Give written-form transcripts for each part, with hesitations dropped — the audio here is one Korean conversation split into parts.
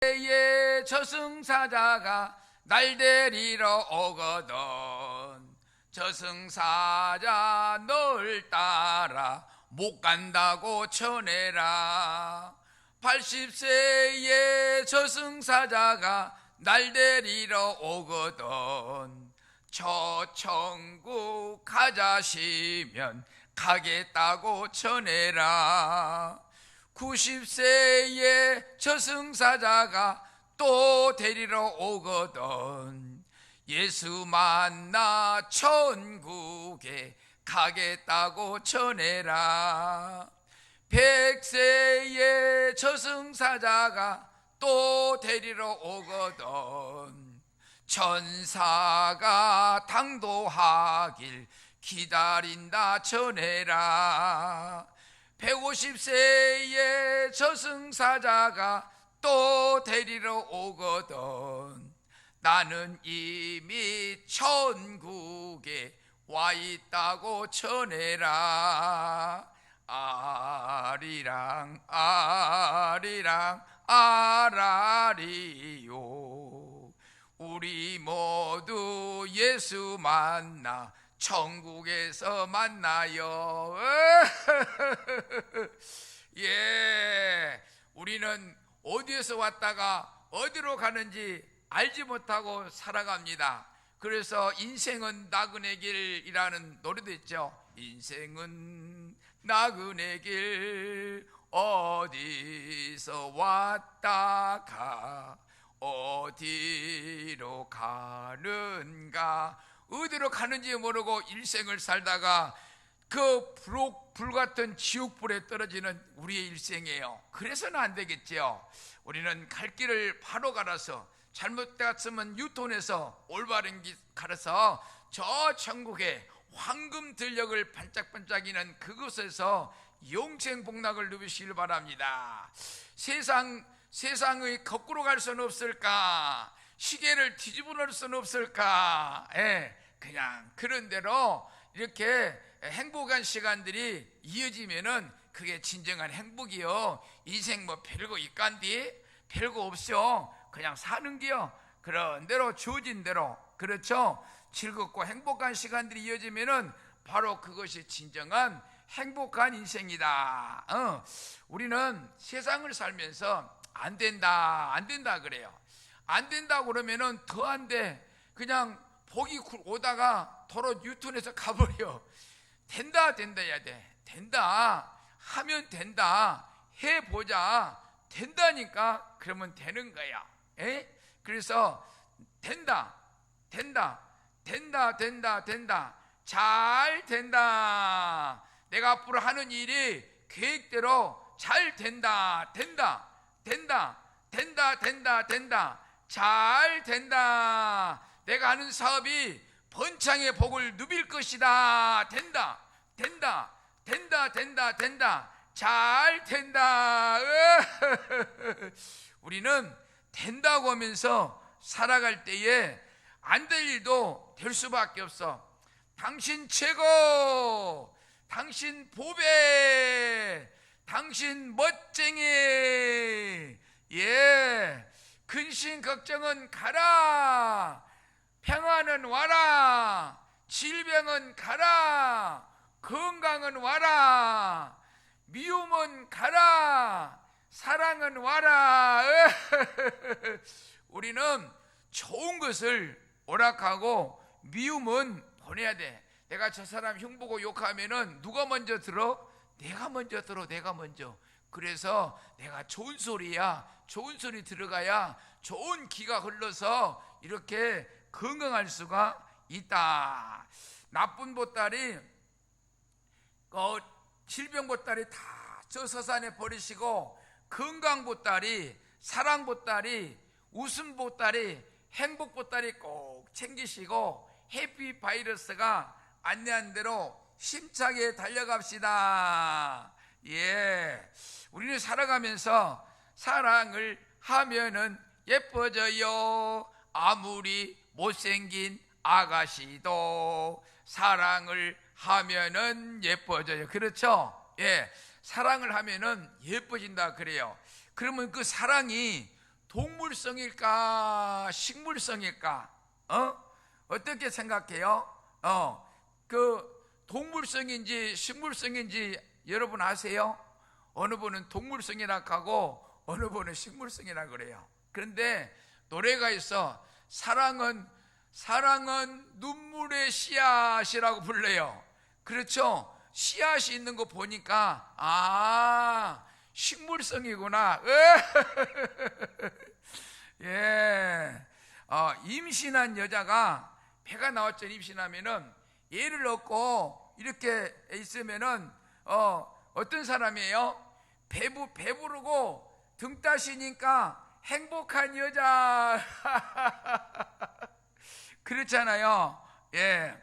의 저승사자가 날 데리러 오거든. 저승사자 널 따라 못 간다고 전해라. 80세의 저승사자가 날 데리러 오거든. 저 천국 가자시면 가겠다고 전해라. 90세의 저승사자가 또 데리러 오거든. 예수 만나 천국에 가겠다고 전해라. 100세의 저승사자가 또 데리러 오거든. 천사가 당도하길 기다린다 전해라. 150세의 저승사자가 또 데리러 오거든. 나는 이미 천국에 와 있다고 전해라. 아리랑 아리랑 아라리요. 우리 모두 예수 만나 천국에서 만나요. 예, 우리는 어디에서 왔다가 어디로 가는지 알지 못하고 살아갑니다. 그래서 인생은 나그네 길이라는 노래도 있죠. 인생은 나그네 길, 어디서 왔다가 어디로 가는가. 어디로 가는지 모르고 일생을 살다가 그 불같은 지옥불에 떨어지는 우리의 일생이에요. 그래서는 안 되겠죠. 우리는 갈 길을 바로 갈아서, 잘못 갔으면 유턴해서 올바른 길 갈아서 저 천국에 황금 들녘을 반짝반짝이는 그곳에서 영생 복락을 누리시길 바랍니다. 세상의 거꾸로 갈 수는 없을까? 시계를 뒤집어 놓을 수는 없을까? 그냥 그런 대로 이렇게 행복한 시간들이 이어지면은 그게 진정한 행복이요. 인생 뭐 별거 있간디? 별거 없어. 그냥 사는 게요. 그런 대로 주어진 대로, 그렇죠? 즐겁고 행복한 시간들이 이어지면은 바로 그것이 진정한 행복한 인생이다. 우리는 세상을 살면서 안 된다 그래요. 안 된다 그러면은 더 안 돼. 그냥 복이 오다가 도로 유턴해서 가버려. 된다 해야 돼. 된다 하면 된다. 해보자. 된다니까 그러면 되는 거야. 그래서 된다 잘 된다. 내가 앞으로 하는 일이 계획대로 잘 된다. 잘 된다. 내가 하는 사업이 번창의 복을 누빌 것이다. 된다. 잘 된다. 우리는 된다고 하면서 살아갈 때에 안 될 일도 될 수밖에 없어. 당신 최고, 당신 보배, 당신 멋쟁이. 근심 걱정은 가라. 평안은 와라. 질병은 가라. 건강은 와라. 미움은 가라. 사랑은 와라. 우리는 좋은 것을 오락하고 미움은 보내야 돼. 내가 저 사람 흉보고 욕하면은 누가 먼저 들어? 내가 먼저 들어. 그래서 내가 좋은 소리 들어가야 좋은 기가 흘러서 이렇게 건강할 수가 있다. 나쁜 보따리, 질병 보따리 다 저 서산에 버리시고 건강 보따리, 사랑 보따리, 웃음 보따리, 행복 보따리 꼭 챙기시고 해피 바이러스가 안내한 대로 힘차게 달려갑시다. 우리는 살아가면서 사랑을 하면은 예뻐져요. 아무리 못생긴 아가씨도 사랑을 하면은 예뻐져요. 그렇죠? 사랑을 하면은 예뻐진다 그래요. 그러면 그 사랑이 동물성일까 식물성일까? 어떻게 생각해요? 그 동물성인지 식물성인지 여러분 아세요? 어느 분은 동물성이라 하고 어느 분은 식물성이라 그래요. 그런데 노래가 있어. 사랑은 눈물의 씨앗이라고 불러요. 그렇죠? 씨앗이 있는 거 보니까 식물성이구나. 예. 임신한 여자가 배가 나왔죠. 임신하면은 애를 얻고 이렇게 있으면은 어떤 사람이에요? 배부르고 등 따시니까 행복한 여자. 그렇잖아요. 예.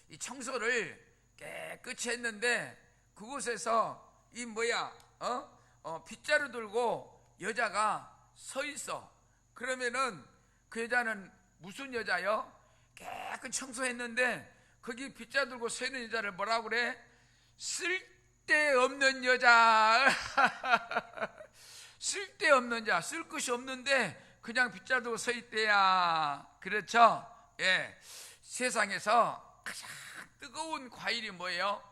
이 청소를 깨끗이 했는데 그곳에서 빗자루 들고 여자가 서 있어. 그러면은 그 여자는 무슨 여자요? 깨끗이 청소했는데 거기 빗자루 들고 서 있는 여자를 뭐라고 그래? 쓸데없는 여자. 쓸데없는 자, 쓸 것이 없는데 그냥 빗자루 들고 서 있대야. 그렇죠? 예. 세상에서 가장 뜨거운 과일이 뭐예요?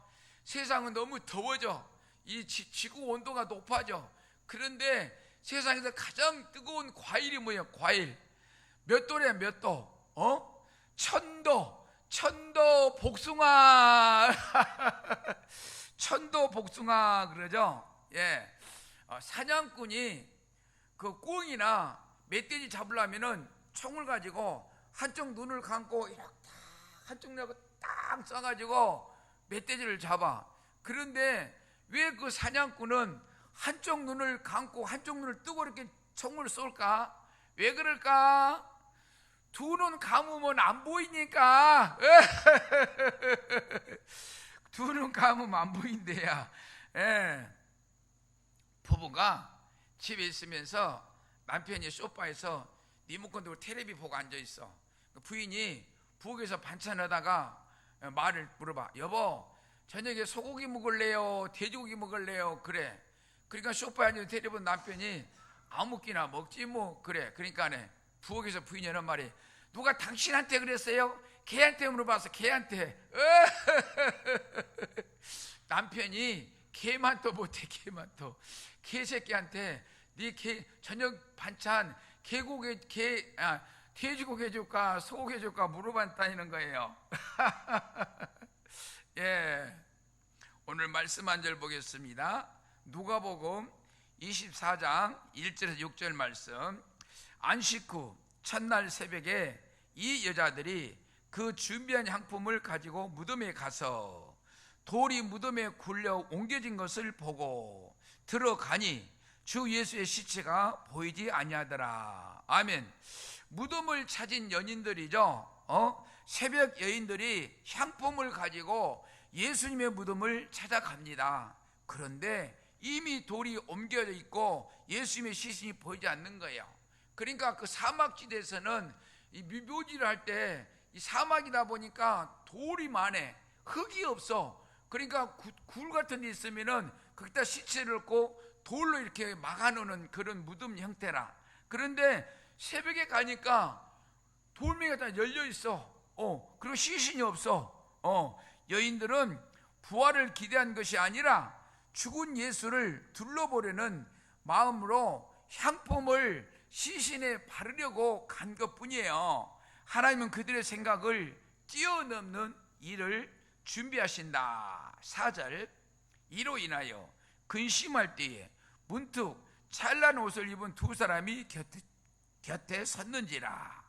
세상은 너무 더워져. 이 지구 온도가 높아져. 그런데 세상에서 가장 뜨거운 과일이 뭐예요? 과일. 몇 도래? 몇 도? 1000도. 1000도 복숭아. 1000도 복숭아 그러죠? 예. 사냥꾼이 그 꿩이나 멧돼지 잡으려면은 총을 가지고 한쪽 눈을 감고 이렇게 한쪽 눈을 딱 쏴가지고 멧돼지를 잡아. 그런데 왜 그 사냥꾼은 한쪽 눈을 감고 한쪽 눈을 뜨고 이렇게 총을 쏠까? 왜 그럴까? 두 눈 감으면 안 보이니까. 두 눈 감으면 안 보인대야. 예. 부부가 집에 있으면서 남편이 소파에서 리모컨 들고 텔레비 보고 앉아있어. 부인이 부엌에서 반찬하다가 말을 물어봐. 여보, 저녁에 소고기 먹을래요? 돼지고기 먹을래요? 그래. 그러니까 소파에 앉은 텔레비 본 남편이 아무끼나 먹지 뭐. 그래. 그러니까 부엌에서 부인이 하는 말이, 누가 당신한테 그랬어요? 걔한테 물어봐서 걔한테. 남편이 개만도 못해. 개만도. 개새끼한테 네 저녁 반찬 돼지고기 해줄까 소고기 해줄까 물어봤다는 거예요. 예. 오늘 말씀 한 절 보겠습니다. 누가복음 24장 1절에서 6절 말씀. 안식 후 첫날 새벽에 이 여자들이 그 준비한 향품을 가지고 무덤에 가서 돌이 무덤에 굴려 옮겨진 것을 보고 들어가니 주 예수의 시체가 보이지 아니하더라. 아멘. 무덤을 찾은 연인들이죠. 새벽 여인들이 향품을 가지고 예수님의 무덤을 찾아갑니다. 그런데 이미 돌이 옮겨져 있고 예수님의 시신이 보이지 않는 거예요. 그러니까 그 사막지대에서는 이 묘지를 할 때 이 사막이다 보니까 돌이 많아. 흙이 없어. 그러니까 굴 같은 데 있으면은 거기다 시체를 넣고 돌로 이렇게 막아놓는 그런 무덤 형태라. 그런데 새벽에 가니까 돌멩이가 다 열려 있어. 그리고 시신이 없어. 여인들은 부활을 기대한 것이 아니라 죽은 예수를 둘러보려는 마음으로 향품을 시신에 바르려고 간 것뿐이에요. 하나님은 그들의 생각을 뛰어넘는 일을 준비하신다. 4절. 이로 인하여 근심할 때에 문득 찬란 옷을 입은 두 사람이 곁에 섰는지라.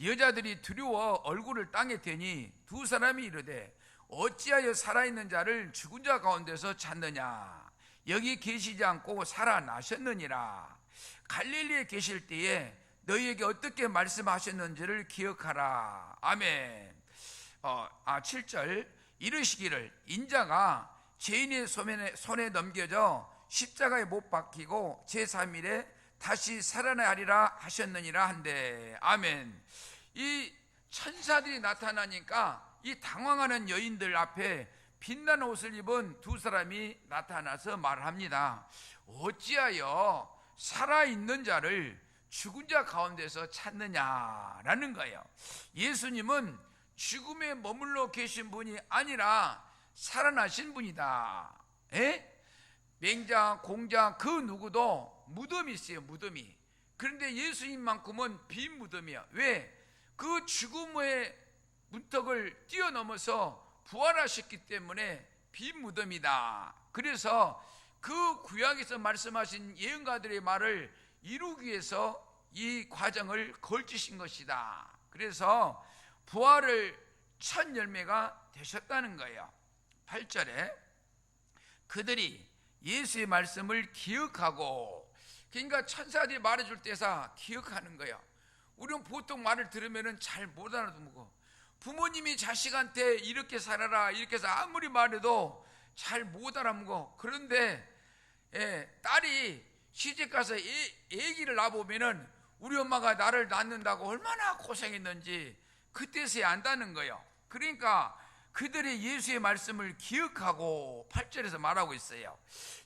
여자들이 두려워 얼굴을 땅에 대니 두 사람이 이르되 어찌하여 살아있는 자를 죽은 자 가운데서 찾느냐? 여기 계시지 않고 살아나셨느니라. 갈릴리에 계실 때에 너희에게 어떻게 말씀하셨는지를 기억하라. 아멘. 7절. 이르시기를 인자가 죄인의 손에 넘겨져 십자가에 못 박히고 제3일에 다시 살아나리라 하셨느니라 한데. 아멘. 이 천사들이 나타나니까 이 당황하는 여인들 앞에 빛나는 옷을 입은 두 사람이 나타나서 말합니다. 어찌하여 살아있는 자를 죽은 자 가운데서 찾느냐라는 거예요. 예수님은 죽음에 머물러 계신 분이 아니라 살아나신 분이다. 맹자, 공자 그 누구도 무덤이 있어요. 무덤이. 그런데 예수님만큼은 빈 무덤이야. 왜? 그 죽음의 문턱을 뛰어넘어서 부활하셨기 때문에 빈 무덤이다. 그래서 그 구약에서 말씀하신 예언가들의 말을 이루기 위해서 이 과정을 걸치신 것이다. 그래서 부활을 첫 열매가 되셨다는 거예요. 8절에 그들이 예수의 말씀을 기억하고, 그러니까 천사들이 말해줄 때사 기억하는 거예요. 우리는 보통 말을 들으면 잘 못 알아듣고, 부모님이 자식한테 이렇게 살아라 이렇게 해서 아무리 말해도 잘 못 알아먹어. 그런데 딸이 시집가서 애기를 낳아보면은 우리 엄마가 나를 낳는다고 얼마나 고생했는지 그때서야 안다는 거예요. 그러니까 그들의 예수의 말씀을 기억하고 8절에서 말하고 있어요.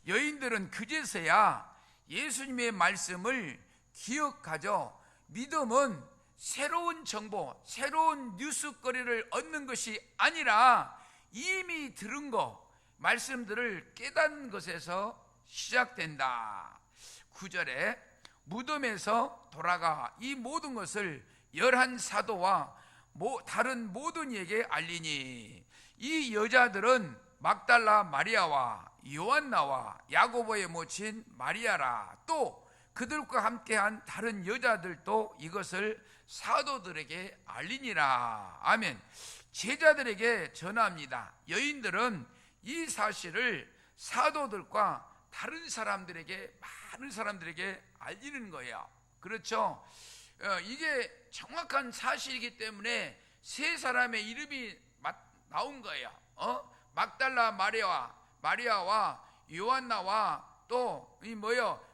여인들은 그제서야 예수님의 말씀을 기억하죠. 믿음은 새로운 정보, 새로운 뉴스거리를 얻는 것이 아니라 이미 들은 거, 말씀들을 깨닫는 것에서 시작된다. 9절에 무덤에서 돌아가 이 모든 것을 11사도와 다른 모든 이에게 알리니, 이 여자들은 막달라 마리아와 요한나와 야고보의 모친 마리아라. 또 그들과 함께한 다른 여자들도 이것을 사도들에게 알리니라. 아멘. 제자들에게 전합니다. 여인들은 이 사실을 사도들과 다른 사람들에게, 많은 사람들에게 알리는 거예요. 그렇죠? 이게 정확한 사실이기 때문에 세 사람의 이름이 나온 거예요. 막달라 마리아와 요한나와 또 이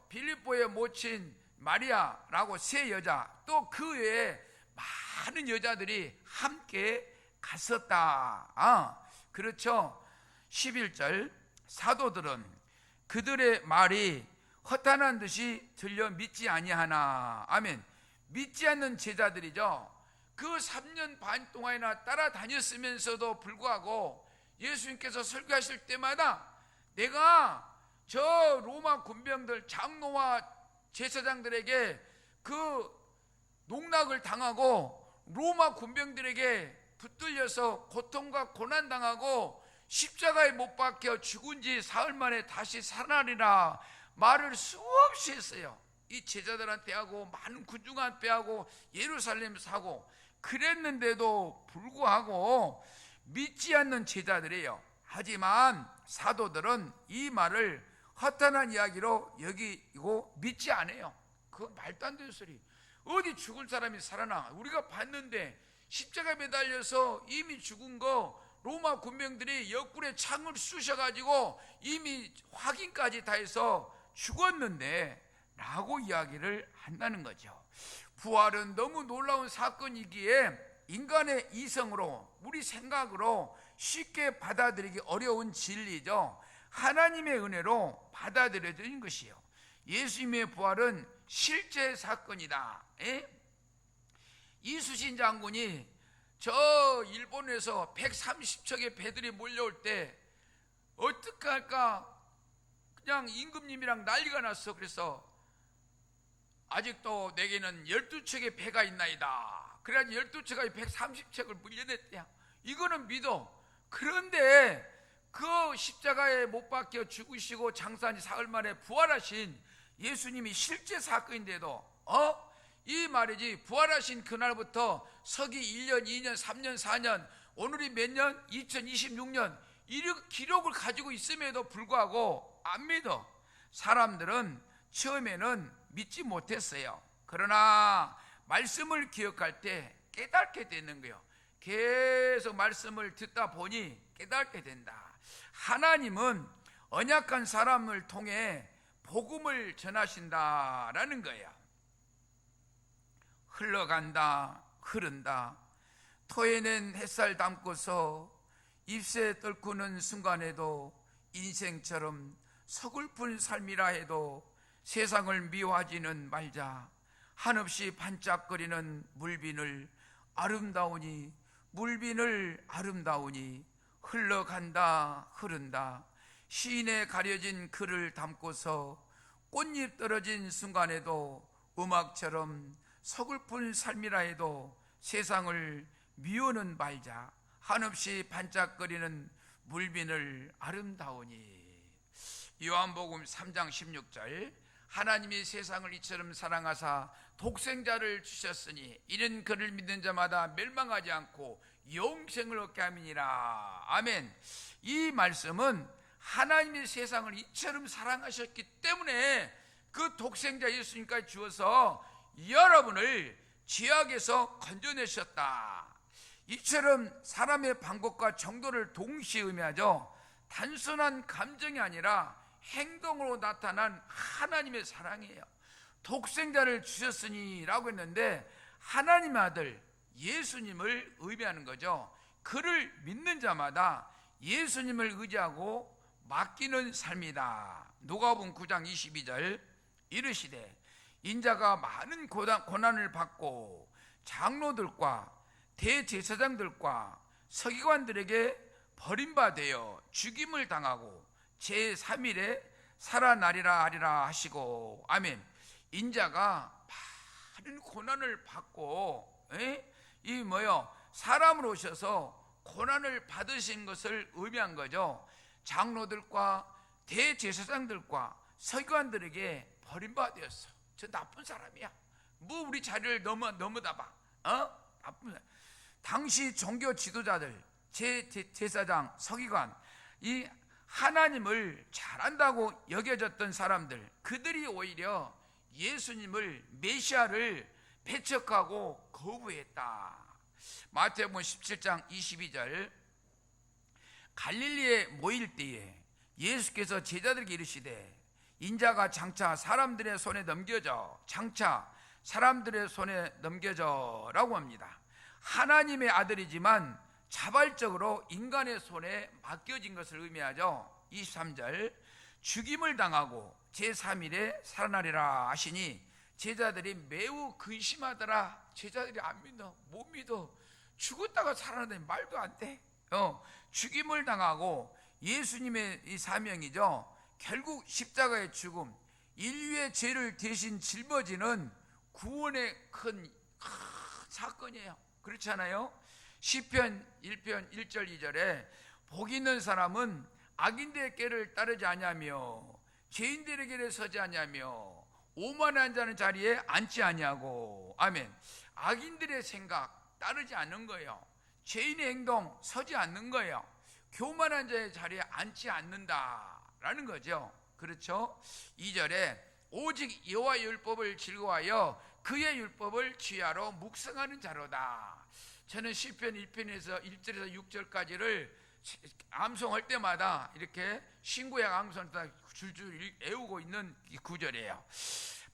빌립보의 모친 마리아라고 세 여자, 또 그 외에 많은 여자들이 함께 갔었다. 그렇죠? 11절 사도들은 그들의 말이 허탄한 듯이 들려 믿지 아니하나. 아멘. 믿지 않는 제자들이죠. 그 3년 반 동안이나 따라다녔으면서도 불구하고 예수님께서 설교하실 때마다 내가 저 로마 군병들 장로와 제사장들에게 그 농락을 당하고 로마 군병들에게 붙들려서 고통과 고난 당하고 십자가에 못 박혀 죽은 지 사흘 만에 다시 살아나리라 말을 수없이 했어요. 이 제자들한테 하고 많은 군중한테 하고 예루살렘에서 하고 그랬는데도 불구하고 믿지 않는 제자들이에요. 하지만 사도들은 이 말을 허탄한 이야기로 여기고 믿지 않아요. 그건 말도 안 되는 소리. 어디 죽을 사람이 살아나? 우리가 봤는데 십자가에 매달려서 이미 죽은 거 로마 군병들이 옆구리에 창을 쑤셔가지고 이미 확인까지 다 해서 죽었는데 라고 이야기를 한다는 거죠. 부활은 너무 놀라운 사건이기에 인간의 이성으로, 우리 생각으로 쉽게 받아들이기 어려운 진리죠. 하나님의 은혜로 받아들여진 것이요. 예수님의 부활은 실제 사건이다. 이수신 장군이 저 일본에서 130척의 배들이 몰려올 때 어떻게 할까 그냥 임금님이랑 난리가 났어. 그래서 아직도 내게는 12척의 배가 있나이다. 그래가지고 12척이 130척을 물려냈대요. 이거는 믿어. 그런데 그 십자가에 못 박혀 죽으시고 장사한 지 사흘 만에 부활하신 예수님이 실제 사건인데도 이 말이지, 부활하신 그날부터 서기 1년, 2년, 3년, 4년, 오늘이 몇 년? 2026년 이 기록을 가지고 있음에도 불구하고 안 믿어. 사람들은 처음에는 믿지 못했어요. 그러나 말씀을 기억할 때 깨닫게 되는 거예요. 계속 말씀을 듣다 보니 깨닫게 된다. 하나님은 언약한 사람을 통해 복음을 전하신다라는 거예요. 흘러간다, 흐른다. 토해낸 햇살 담고서 잎새 떨구는 순간에도 인생처럼 서글픈 삶이라 해도 세상을 미워하지는 말자. 한없이 반짝거리는 물빈을 아름다우니, 물빈을 아름다우니 흘러간다 흐른다. 시인에 가려진 글을 담고서 꽃잎 떨어진 순간에도 음악처럼 서글픈 삶이라 해도 세상을 미워는 말자. 한없이 반짝거리는 물빈을 아름다우니. 요한복음 3장 16절, 하나님이 세상을 이처럼 사랑하사 독생자를 주셨으니 이는 그를 믿는 자마다 멸망하지 않고 영생을 얻게 함이니라. 아멘. 이 말씀은 하나님이 세상을 이처럼 사랑하셨기 때문에 그 독생자 예수님까지 주어서 여러분을 죄악에서 건져내셨다. 이처럼 사람의 방법과 정도를 동시에 의미하죠. 단순한 감정이 아니라 행동으로 나타난 하나님의 사랑이에요. 독생자를 주셨으니 라고 했는데 하나님의 아들 예수님을 의미하는 거죠. 그를 믿는 자마다 예수님을 의지하고 맡기는 삶이다. 누가복음 9장 22절, 이르시되 인자가 많은 고난을 받고 장로들과 대제사장들과 서기관들에게 버림받아 죽임을 당하고 제3일에 살아나리라 하리라 하시고. 아멘. 인자가 많은 고난을 받고 사람으로 오셔서 고난을 받으신 것을 의미한 거죠. 장로들과 대제사장들과 서기관들에게 버림받았어. 저 나쁜 사람이야. 뭐 우리 자리를 넘어다 봐. 나쁜 사람. 당시 종교 지도자들, 제사장, 서기관, 이 하나님을 잘한다고 여겨졌던 사람들, 그들이 오히려 예수님을 메시아를 배척하고 거부했다. 마태복음 17장 22절, 갈릴리에 모일 때에 예수께서 제자들에게 이르시되 인자가 장차 사람들의 손에 넘겨져, 장차 사람들의 손에 넘겨져 라고 합니다. 하나님의 아들이지만 자발적으로 인간의 손에 맡겨진 것을 의미하죠. 23절, 죽임을 당하고 제3일에 살아나리라 하시니 제자들이 매우 근심하더라. 제자들이 안 믿어, 못 믿어. 죽었다가 살아나다니 말도 안 돼. 죽임을 당하고, 예수님의 이 사명이죠. 결국 십자가의 죽음, 인류의 죄를 대신 짊어지는 구원의 큰 사건이에요. 그렇지 않아요? 시편 1편 1절 2절에 복 있는 사람은 악인들의 꾀를 따르지 아니하며 죄인들의 길에 서지 아니하며 오만한 자는 자리에 앉지 아니하고. 아멘. 악인들의 생각 따르지 않는 거예요. 죄인의 행동 서지 않는 거예요. 교만한 자의 자리에 앉지 않는다라는 거죠. 그렇죠? 2절에 오직 여호와의 율법을 즐거워하여 그의 율법을 취하러 묵상하는 자로다. 저는 시편 1편에서 1절에서 6절까지를 암송할 때마다 이렇게 신구약 암송을 다 줄줄 외우고 있는 이 구절이에요.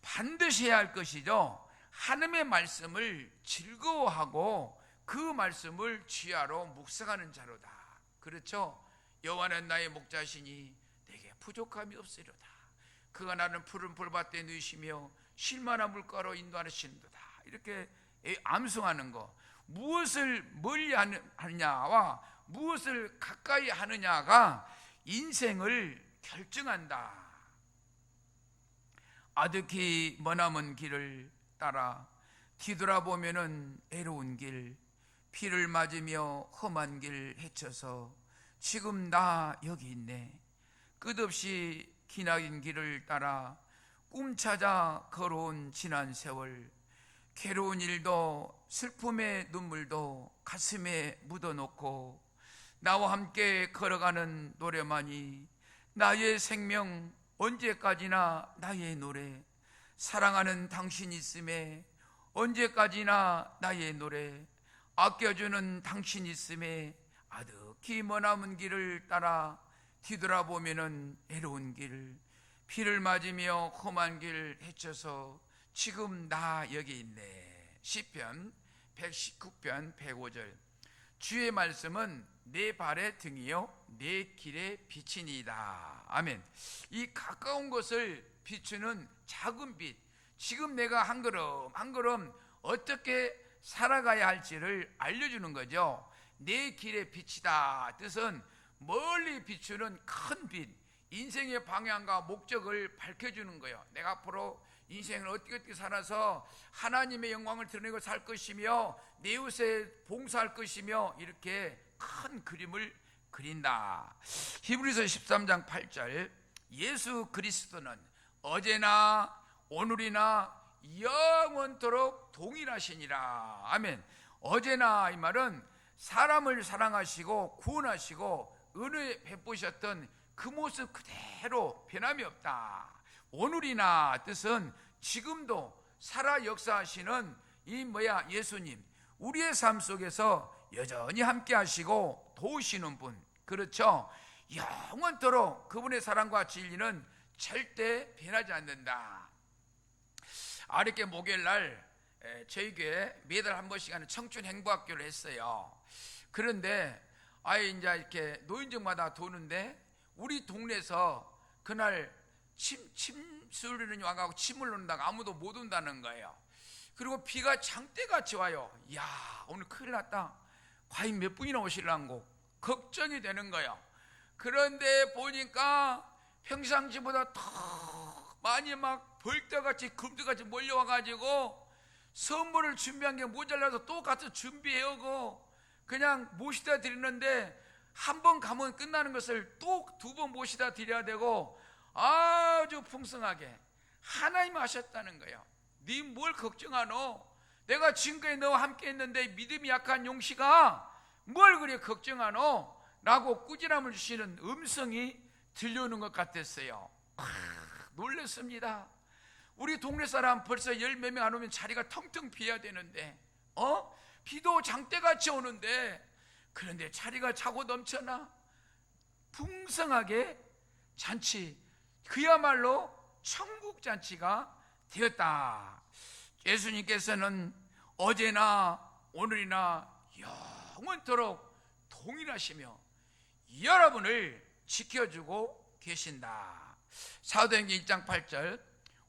반드시 해야 할 것이죠. 하나님의 말씀을 즐거워하고 그 말씀을 취하러 묵상하는 자로다. 그렇죠? 여호와는 나의 목자시니 내게 부족함이 없으리로다. 그가 나는 푸른 풀밭에 누이시며 쉴만한 물가로 인도하시는도다. 이렇게 암송하는 거. 무엇을 멀리 하느냐와 무엇을 가까이 하느냐가 인생을 결정한다. 아득히 머나먼 길을 따라 뒤돌아보면은 애로운 길, 피를 맞으며 험한 길 헤쳐서 지금 나 여기 있네. 끝없이 기나긴 길을 따라 꿈 찾아 걸어온 지난 세월, 괴로운 일도 슬픔의 눈물도 가슴에 묻어놓고 나와 함께 걸어가는 노래만이 나의 생명, 언제까지나 나의 노래. 사랑하는 당신 있음에 언제까지나 나의 노래. 아껴주는 당신 있음에 아득히 머나먼 길을 따라 뒤돌아보면은 애로운 길, 피를 맞으며 험한 길 헤쳐서 지금 나 여기 있네. 시편 119편 105절. 주의 말씀은 내 발의 등이요 내 길의 빛이니이다. 아멘. 이 가까운 것을 비추는 작은 빛, 지금 내가 한 걸음 한 걸음 어떻게 살아가야 할지를 알려주는 거죠. 내 길의 빛이다 뜻은 멀리 비추는 큰 빛, 인생의 방향과 목적을 밝혀주는 거예요. 내가 앞으로 인생을 어떻게 살아서 하나님의 영광을 드러내고 살 것이며 내 이웃에 봉사할 것이며 이렇게 큰 그림을 그린다. 히브리서 13장 8절, 예수 그리스도는 어제나 오늘이나 영원토록 동일하시니라. 아멘. 어제나 이 말은 사람을 사랑하시고 구원하시고 은혜 베푸셨던 그 모습 그대로 변함이 없다. 오늘이나 뜻은 지금도 살아 역사하시는 이 예수님, 우리의 삶 속에서 여전히 함께 하시고 도우시는 분, 그렇죠? 영원토록 그분의 사랑과 진리는 절대 변하지 않는다. 어렵게 목요일날 저희 교회 매달 한 번씩 하는 청춘 행보학교를 했어요. 그런데 이제 이렇게 노인정마다 도는데 우리 동네에서 그날 침수를 와가고 침을 놓는다고 아무도 못 온다는 거예요. 그리고 비가 장대같이 와요. 이야, 오늘 큰일 났다. 과연 몇 분이나 오실란고 걱정이 되는 거예요. 그런데 보니까 평상시보다 더 많이 막 벌떼같이 금두같이 몰려와가지고 선물을 준비한 게 모자라서 또 가서 준비해오고 그냥 모시다 드리는데 한 번 가면 끝나는 것을 또 두 번 모시다 드려야 되고 아주 풍성하게 하나님 하셨다는 거예요. 네 뭘 걱정하노? 내가 지금까지 너와 함께 했는데 믿음이 약한 용씨가 뭘 그래 걱정하노? 라고 꾸지람을 주시는 음성이 들려오는 것 같았어요. 놀랐습니다. 우리 동네 사람 벌써 열 몇 명 안 오면 자리가 텅텅 비어야 되는데 비도 장대같이 오는데 그런데 자리가 차고 넘쳐나 풍성하게 잔치, 그야말로 천국 잔치가 되었다. 예수님께서는 어제나 오늘이나 영원토록 동일하시며 여러분을 지켜주고 계신다. 사도행전 1장 8절,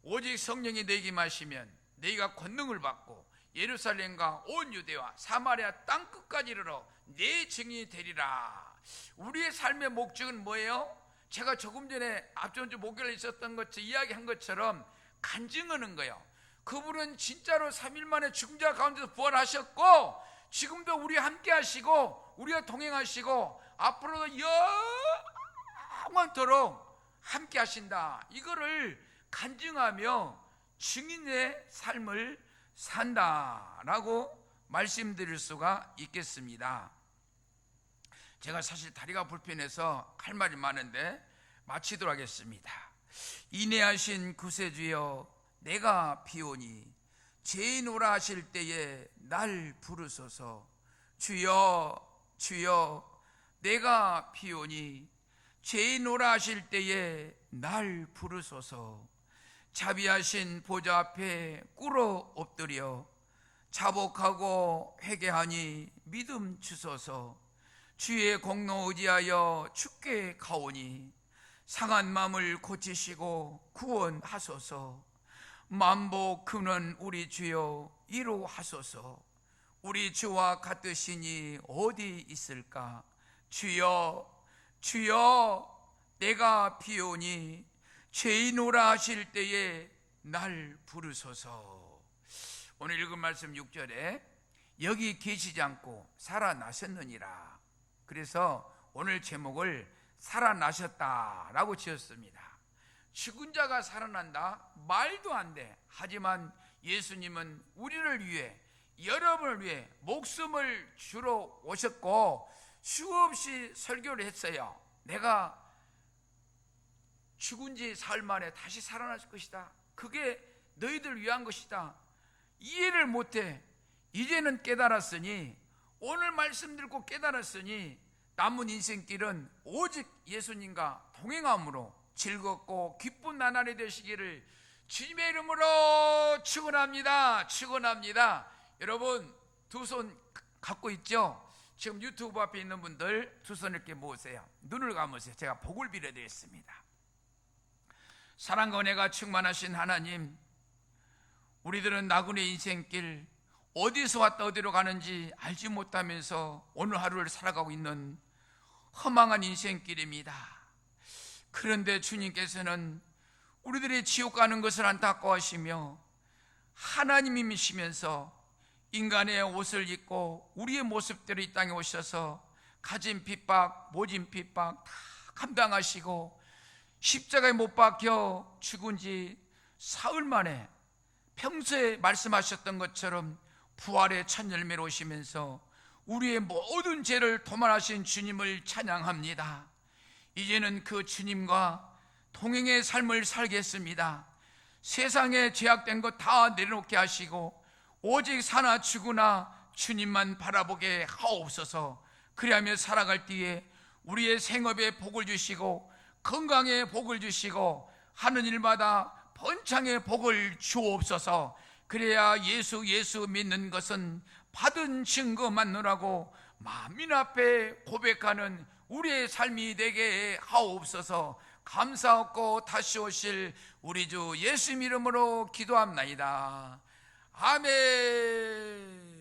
오직 성령이 너에게 임하시면 너희가 권능을 받고 예루살렘과 온 유대와 사마리아 땅끝까지 이르러 내 증인이 되리라. 우리의 삶의 목적은 뭐예요? 제가 조금 전에 앞전주 목요일에 있었던 것처럼 이야기한 것처럼 간증하는 거예요. 그분은 진짜로 3일 만에 죽은 자 가운데서 부활하셨고 지금도 우리와 함께 하시고 우리와 동행하시고 앞으로도 영원토록 함께 하신다. 이거를 간증하며 증인의 삶을 산다라고 말씀드릴 수가 있겠습니다. 제가 사실 다리가 불편해서 할 말이 많은데 마치도록 하겠습니다. 인내하신 구세주여, 내가 비오니 죄인 오라 하실 때에 날 부르소서. 주여 주여, 내가 비오니 죄인 오라 하실 때에 날 부르소서. 자비하신 보좌 앞에 꿇어 엎드려 자복하고 회개하니 믿음 주소서. 주의 공로 의지하여 주께 가오니 상한 마음을 고치시고 구원하소서. 만복 크는 우리 주여 이루하소서. 우리 주와 같으시니 어디 있을까? 주여 주여, 내가 비오니 죄인 오라 하실 때에 날 부르소서. 오늘 읽은 말씀 6절에 여기 계시지 않고 살아나셨느니라. 그래서 오늘 제목을 살아나셨다라고 지었습니다. 죽은 자가 살아난다? 말도 안 돼. 하지만 예수님은 우리를 위해, 여러분을 위해 목숨을 주러 오셨고 수없이 설교를 했어요. 내가 죽은 지 사흘 만에 다시 살아날 것이다. 그게 너희들 위한 것이다. 이해를 못해. 이제는 깨달았으니, 오늘 말씀 듣고 깨달았으니 남은 인생길은 오직 예수님과 동행함으로 즐겁고 기쁜 나날이 되시기를 주님의 이름으로 축원합니다. 축원합니다. 여러분 두 손 갖고 있죠? 지금 유튜브 앞에 있는 분들 두 손 이렇게 모으세요. 눈을 감으세요. 제가 복을 빌어드리겠습니다. 사랑과 은혜가 충만하신 하나님, 우리들은 나그네 인생길 어디서 왔다 어디로 가는지 알지 못하면서 오늘 하루를 살아가고 있는 허망한 인생길입니다. 그런데 주님께서는 우리들이 지옥 가는 것을 안타까워하시며 하나님이시면서 인간의 옷을 입고 우리의 모습대로 이 땅에 오셔서 가진 핍박, 모진 핍박 다 감당하시고 십자가에 못 박혀 죽은 지 사흘 만에 평소에 말씀하셨던 것처럼 부활의 첫 열매로 오시면서 우리의 모든 죄를 도말하신 주님을 찬양합니다. 이제는 그 주님과 동행의 삶을 살겠습니다. 세상에 죄악된 것 다 내려놓게 하시고 오직 사나 죽으나 주님만 바라보게 하옵소서. 그리하며 살아갈 때에 우리의 생업에 복을 주시고 건강에 복을 주시고 하는 일마다 번창의 복을 주옵소서. 그래야 예수 믿는 것은 받은 증거 맞노라고 만민 앞에 고백하는 우리의 삶이 되게 하옵소서. 감사하고 다시 오실 우리 주 예수 이름으로 기도합나이다. 아멘.